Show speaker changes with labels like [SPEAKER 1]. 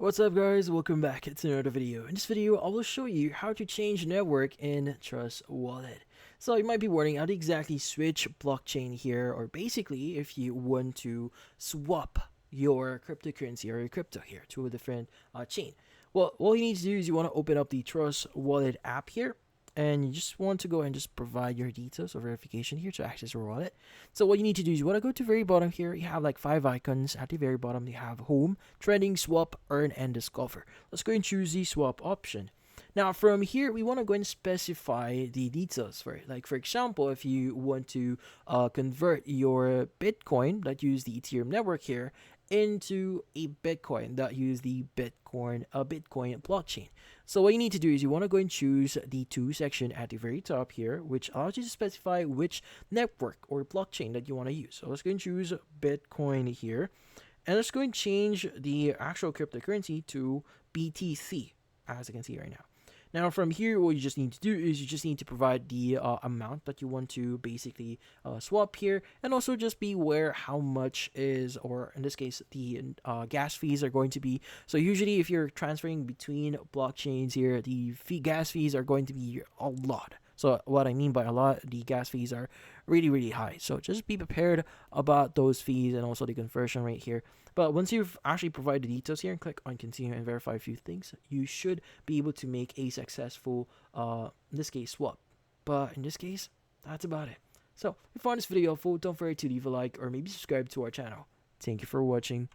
[SPEAKER 1] What's up guys, welcome back to another video. In this video, I will show you how to change network in Trust Wallet. So you might be wondering how to exactly switch blockchain here, or basically if you want to swap your cryptocurrency or your crypto here to a different chain. Well, all you need to do is you want to open up the Trust Wallet app here, and you just want to go and just provide your details or verification here to access your wallet. So what you need to do is you want to go to the very bottom here. You have like 5 icons. At the very bottom, you have home, trending, swap, earn, and discover. Let's go and choose the swap option. Now from here, we want to go and specify the details for it. Like for example, if you want to convert your Bitcoin that use the Ethereum network here into a Bitcoin that use the Bitcoin blockchain. So what you need to do is you want to go and choose the to section at the very top here, which allows you to specify which network or blockchain that you want to use. So let's go and choose Bitcoin here, and let's go and change the actual cryptocurrency to BTC, as you can see right now. Now from here, what you just need to do is you just need to provide the amount that you want to basically swap here, and also just be aware how much is, or in this case, the gas fees are going to be. So usually if you're transferring between blockchains here, the gas fees are going to be a lot. So what I mean by a lot, the gas fees are really high. So just be prepared about those fees and also the conversion rate here. But once you've actually provided the details here and click on continue and verify a few things, you should be able to make a successful, in this case, swap. But in this case, that's about it. So if you found this video helpful, don't forget to leave a like or maybe subscribe to our channel. Thank you for watching.